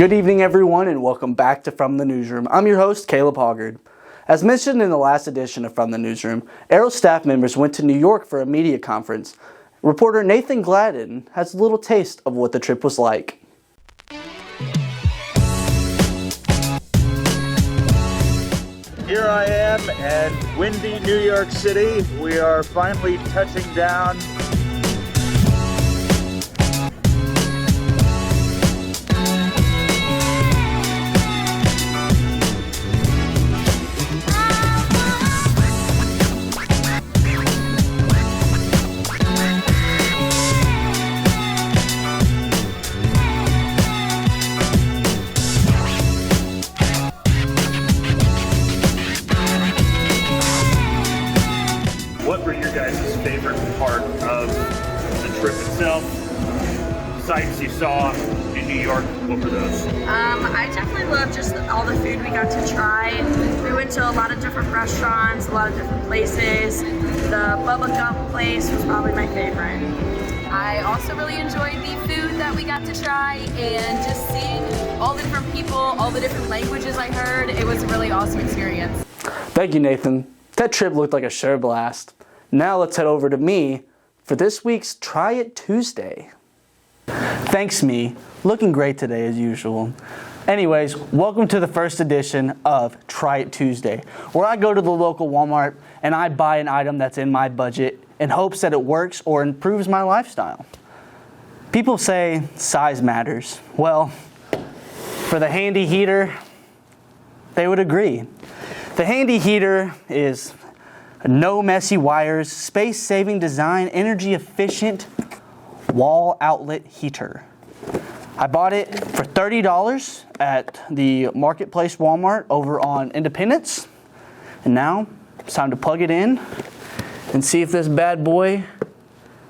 Good evening, everyone, and welcome back to From the Newsroom. I'm your host, Caleb Hoggard. As mentioned in the last edition of From the Newsroom, Arrow staff members went to New York for a media conference. Reporter Nathan Gladden has a little taste of what the trip was like. Here I am in windy New York City. We are finally touching down. What were your guys' favorite part of the trip itself? Sights you saw in New York, what were those? I definitely loved just all the food we got to try. We went to a lot of different restaurants, a lot of different places. The Bubba Gump place was probably my favorite. I also really enjoyed the food that we got to try and just seeing all the different people, all the different languages I heard. It was a really awesome experience. Thank you, Nathan. That trip looked like a sure blast. Now let's head over to me for this week's Try It Tuesday. Thanks, me. Looking great today as usual. Anyways, welcome to the first edition of Try It Tuesday, where I go to the local Walmart and I buy an item that's in my budget in hopes that it works or improves my lifestyle. People say size matters. Well, for the handy heater, they would agree. The handy heater is no messy wires, space-saving design, energy-efficient wall outlet heater. I bought it for $30 at the Marketplace Walmart over on Independence. And now it's time to plug it in and see if this bad boy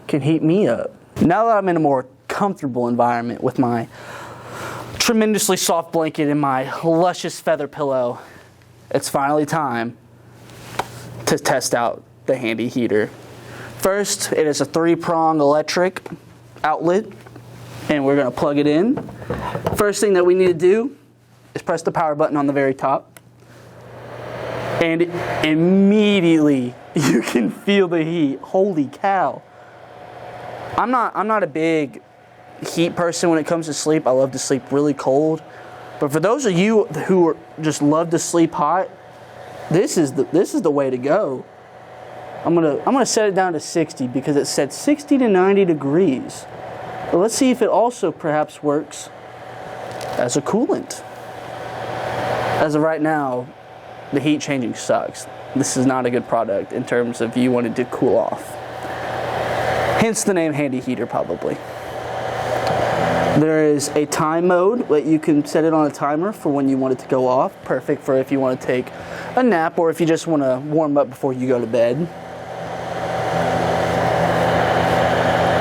can heat me up. Now that I'm in a more comfortable environment with my tremendously soft blanket and my luscious feather pillow, it's finally time to test out the handy heater. First, it is a 3-prong electric outlet, and we're gonna plug it in. First thing that we need to do is press the power button on the very top, and immediately you can feel the heat. Holy cow. I'm not a big heat person when it comes to sleep. I love to sleep really cold. But for those of you who just love to sleep hot, this is the way to go. I'm gonna set it down to 60 because it said 60 to 90 degrees. But let's see if it also perhaps works as a coolant. As of right now, the heat changing sucks. This is not a good product in terms of you wanting to cool off. Hence the name handy heater, probably. There is a time mode that you can set it on a timer for when you want it to go off. Perfect for if you want to take a nap or if you just want to warm up before you go to bed.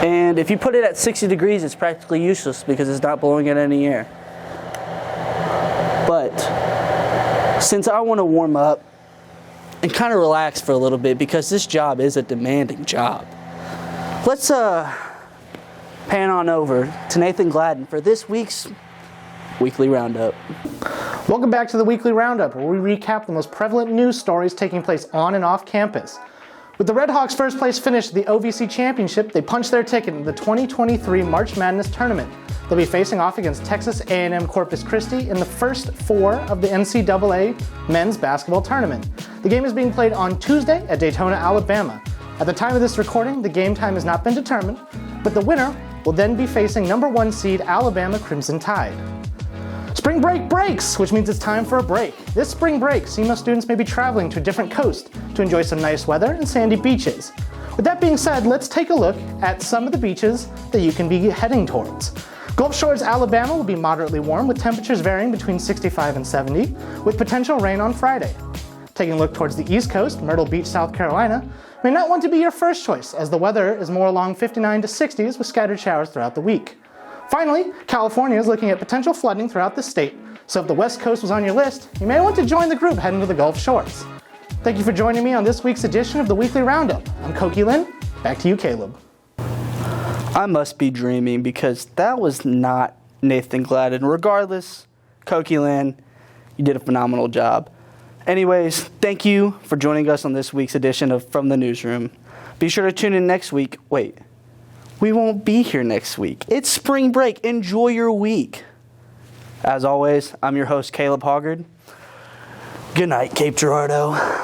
And if you put it at 60 degrees, it's practically useless because it's not blowing in any air. But since I want to warm up and kind of relax for a little bit because this job is a demanding job, let's pan on over to Nathan Gladden for this week's Weekly Roundup. Welcome back to the Weekly Roundup, where we recap the most prevalent news stories taking place on and off campus. With the Red Hawks' first place finish at the OVC Championship, they punched their ticket into the 2023 March Madness Tournament. They'll be facing off against Texas A&M Corpus Christi in the first 4 of the NCAA Men's Basketball Tournament. The game is being played on Tuesday at Daytona, Alabama. At the time of this recording, the game time has not been determined, but the winner will then be facing number 1 seed Alabama Crimson Tide. Spring break breaks, which means it's time for a break. This spring break, SEMO students may be traveling to a different coast to enjoy some nice weather and sandy beaches. With that being said, let's take a look at some of the beaches that you can be heading towards. Gulf Shores, Alabama will be moderately warm with temperatures varying between 65 and 70, with potential rain on Friday. Taking a look towards the East Coast, Myrtle Beach, South Carolina, may not want to be your first choice as the weather is more along 59 to 60s with scattered showers throughout the week. Finally, California is looking at potential flooding throughout the state, so if the West Coast was on your list, you may want to join the group heading to the Gulf Shores. Thank you for joining me on this week's edition of the Weekly Roundup. I'm Koki, Lynn. Back to you, Caleb. I must be dreaming because that was not Nathan Gladden. Regardless, Koki, Lynn, you did a phenomenal job. Anyways, thank you for joining us on this week's edition of From the Newsroom. Be sure to tune in next week. Wait, we won't be here next week. It's spring break. Enjoy your week. As always, I'm your host, Caleb Hoggard. Good night, Cape Girardeau.